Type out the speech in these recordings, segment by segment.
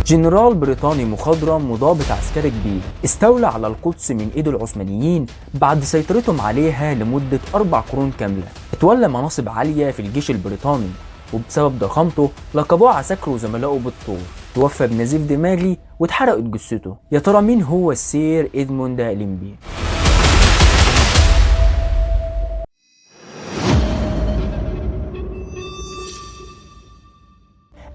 جنرال بريطاني مخضرم وضابط عسكري كبير استولى على القدس من ايد العثمانيين بعد سيطرتهم عليها لمدة 4 قرون كاملة. اتولى مناصب عالية في الجيش البريطاني، وبسبب ضخامته لقبوه عساكره وزملائه بالطور. توفى بنزيف دماغي واتحرقت جثته. يا ترى مين هو السير إدموند ألينبي؟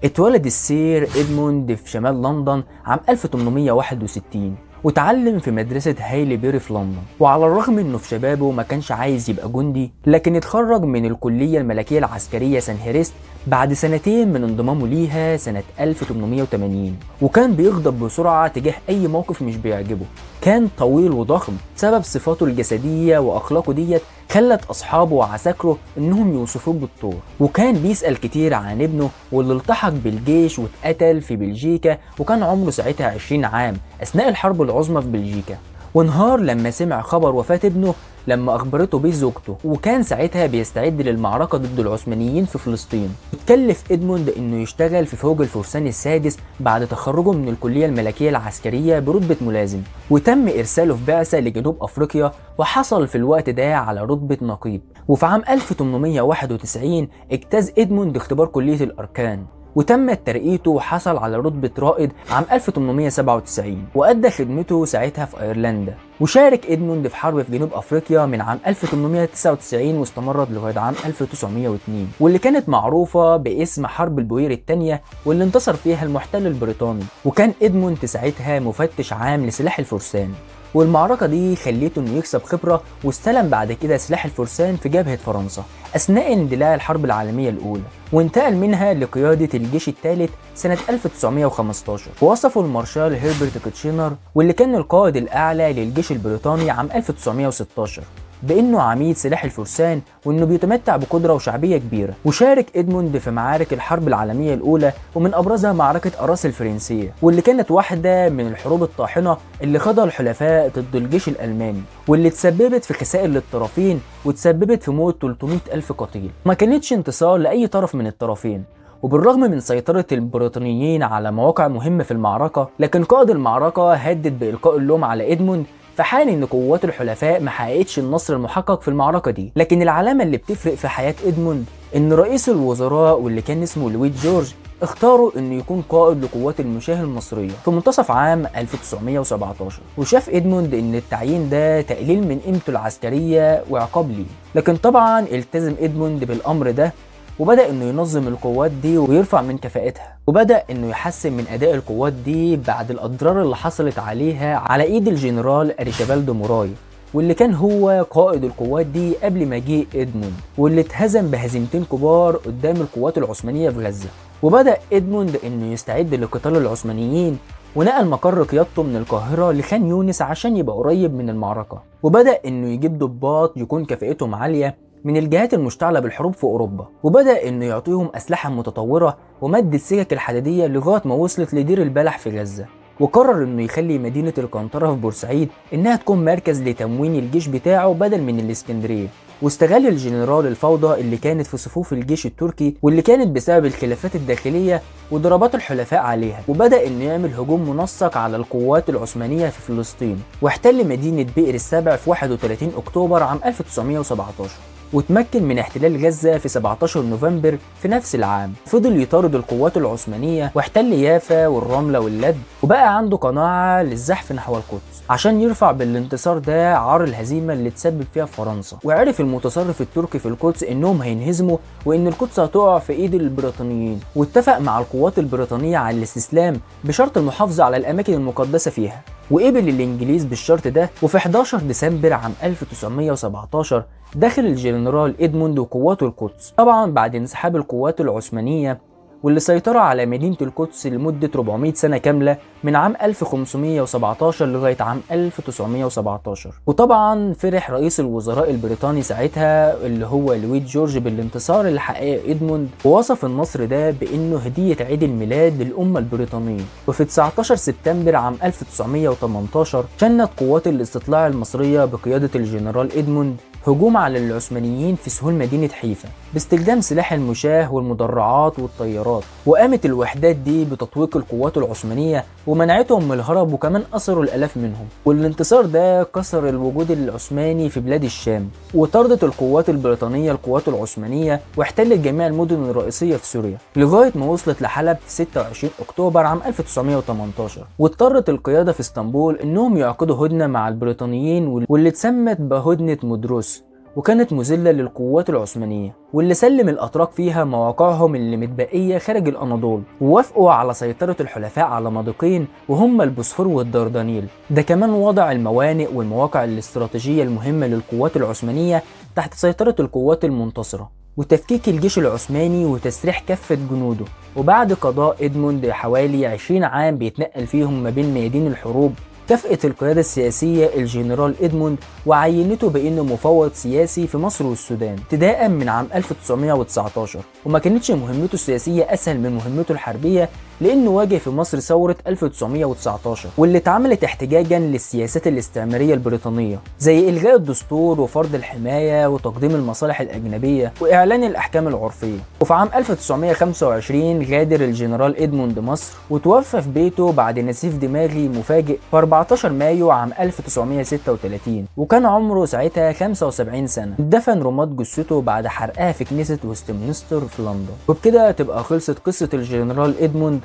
اتولد السير إدموند في شمال لندن عام 1861، وتعلم في مدرسة هايليبيري في لندن. وعلى الرغم انه في شبابه ما كانش عايز يبقى جندي، لكن اتخرج من الكلية الملكية العسكرية سانهيرست بعد سنتين من انضمامه ليها سنة 1880. وكان بيغضب بسرعة تجاه اي موقف مش بيعجبه. كان طويل وضخم، سبب صفاته الجسدية واخلاقه ديت خلت اصحابه وعساكره انهم يوصفوه بالطور. وكان بيسأل كتير عن ابنه واللي التحق بالجيش واتقتل في بلجيكا، وكان عمره ساعتها 20 عام اثناء الحرب العظمى في بلجيكا. وانهار لما سمع خبر وفاة ابنه لما اخبرته بيه زوجته، وكان ساعتها بيستعد للمعركة ضد العثمانيين في فلسطين. اتكلف إدموند انه يشتغل في فوج الفرسان السادس بعد تخرجه من الكلية الملكية العسكرية برتبة ملازم، وتم ارساله في بعثة لجنوب افريقيا، وحصل في الوقت ده على رتبة نقيب. وفي عام 1891 اجتاز إدموند اختبار كلية الاركان، وتمت ترقيته وحصل على رتبة رائد عام 1897، وأدى خدمته ساعتها في أيرلندا. وشارك إدموند في حرب في جنوب أفريقيا من عام 1899 واستمرت لغاية عام 1902، واللي كانت معروفة باسم حرب البوير الثانية، واللي انتصر فيها المحتل البريطاني. وكان إدموند ساعتها مفتش عام لسلاح الفرسان، والمعركة دي خليته انه يكسب خبرة، واستلم بعد كده سلاح الفرسان في جبهة فرنسا أثناء اندلاع الحرب العالمية الأولى، وانتقل منها لقيادة الجيش الثالث سنة 1915. ووصفه المارشال هيربرت كيتشينر، واللي كان القائد الأعلى للجيش البريطاني عام 1916، بانه عميد سلاح الفرسان، وانه بيتمتع بقدره وشعبيه كبيره. وشارك إدموند في معارك الحرب العالميه الاولى، ومن ابرزها معركه أراس الفرنسيه، واللي كانت واحده من الحروب الطاحنه اللي خاضها الحلفاء ضد الجيش الالماني، واللي تسببت في خسائر للطرفين، وتسببت في موت 300 ألف قتيل. ما كانتش انتصار لاي طرف من الطرفين، وبالرغم من سيطرة البريطانيين على مواقع مهمة في المعركة، لكن قائد المعركة هدد بإلقاء اللوم على إدموند في حال ان قوات الحلفاء ما حققتش النصر المحقق في المعركه دي. لكن العلامه اللي بتفرق في حياه إدموند ان رئيس الوزراء واللي كان اسمه لويد جورج اختاروا انه يكون قائد لقوات المشاة المصريه في منتصف عام 1917. وشاف إدموند ان التعيين ده تقليل من قيمته العسكريه وعقاب ليه، لكن طبعا التزم إدموند بالامر ده، وبدأ انه ينظم القوات دي ويرفع من كفاءتها، وبدأ انه يحسن من اداء القوات دي بعد الاضرار اللي حصلت عليها على ايد الجنرال أريشيبالدو موراي، واللي كان هو قائد القوات دي قبل مجيء إدموند، واللي اتهزم بهزيمتين كبار قدام القوات العثمانية في غزة. وبدأ إدموند انه يستعد لقتال العثمانيين، ونقل مقر قيادته من القاهرة لخان يونس عشان يبقى قريب من المعركة. وبدأ انه يجيب ضباط يكون كفاءتهم عالية من الجهات المشتعلة بالحروب في أوروبا، وبدأ إنه يعطيهم أسلحة متطورة ومد السكك الحديدية لغاية ما وصلت لدير البلح في غزة. وقرر إنه يخلي مدينة القنطرة في بورسعيد إنها تكون مركز لتموين الجيش بتاعه بدل من الإسكندرية. واستغل الجنرال الفوضى اللي كانت في صفوف الجيش التركي، واللي كانت بسبب الخلافات الداخلية وضربات الحلفاء عليها، وبدأ إنه يعمل هجوم منسق على القوات العثمانية في فلسطين، واحتل مدينة بئر السبع في 31 أكتوبر عام 1917. وتمكن من احتلال غزة في 17 نوفمبر في نفس العام. فضل يطارد القوات العثمانية واحتل يافا والرملة واللد، وبقى عنده قناعة للزحف نحو القدس عشان يرفع بالانتصار ده عار الهزيمة اللي تسبب فيها فرنسا. وعرف المتصرف التركي في القدس انهم هينهزموا، وان القدس هتقع في ايد البريطانيين، واتفق مع القوات البريطانية على الاستسلام بشرط المحافظة على الاماكن المقدسة فيها. وقبل الانجليز بالشرط ده، وفي 11 ديسمبر عام 1917 دخل الجنرال إدموند وقواته القدس، طبعا بعد انسحاب القوات العثمانية واللي سيطروا على مدينة القدس لمدة 400 سنة كاملة من عام 1517 لغاية عام 1917. وطبعا فرح رئيس الوزراء البريطاني ساعتها اللي هو لويد جورج بالانتصار اللي حققه إدموند، ووصف النصر ده بأنه هدية عيد الميلاد للأمة البريطانية. وفي 19 سبتمبر عام 1918 شنت قوات الاستطلاع المصرية بقيادة الجنرال إدموند هجوم على العثمانيين في سهول مدينة حيفا باستخدام سلاح المشاة والمدرعات والطيارات، وقامت الوحدات دي بتطويق القوات العثمانية ومنعتهم من الهرب، وكمان أسروا الآلاف منهم. والانتصار ده كسر الوجود العثماني في بلاد الشام، وطردت القوات البريطانية القوات العثمانية واحتلت جميع المدن الرئيسية في سوريا لغاية ما وصلت لحلب في 26 أكتوبر عام 1918. واضطرت القيادة في اسطنبول إنهم يعقدوا هدنة مع البريطانيين واللي اتسمت بهدنة مدروس، وكانت مذلة للقوات العثمانية، واللي سلم الأتراك فيها مواقعهم اللي متبقية خارج الأناضول، ووافقوا على سيطرة الحلفاء على مضيقين وهم البوسفور والدردنيل. ده كمان وضع الموانئ والمواقع الاستراتيجية المهمة للقوات العثمانية تحت سيطرة القوات المنتصرة، وتفكيك الجيش العثماني وتسريح كافة جنوده. وبعد قضاء إدموند حوالي 20 عام بيتنقل فيهم ما بين ميادين الحروب، كافأت القيادة السياسية الجنرال إدموند وعينته بأنه مفوض سياسي في مصر والسودان ابتداء من عام 1919. وما كانتش مهمته السياسية أسهل من مهمته الحربية، لأنه واجه في مصر ثورة 1919 واللي اتعملت احتجاجا للسياسات الاستعمارية البريطانية، زي إلغاء الدستور وفرض الحماية وتقديم المصالح الأجنبية وإعلان الأحكام العرفية. وفي عام 1925 غادر الجنرال إدموند مصر وتوفى في بيته بعد نزيف دماغي مفاجئ في 14 مايو عام 1936، وكان عمره ساعتها 75 سنة. دفن رماد جثته بعد حرقها في كنيسة وستمنستر في لندن. وبكده تبقى خلصت قصة الجنرال إدموند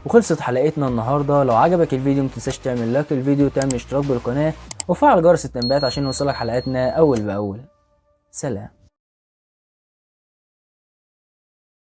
وخلصت حلقتنا النهارده. لو عجبك الفيديو متنساش تعمل لايك للفيديو، تعمل اشتراك بالقناة وفعل جرس التنبيهات عشان يوصلك حلقاتنا أول بأول. سلام.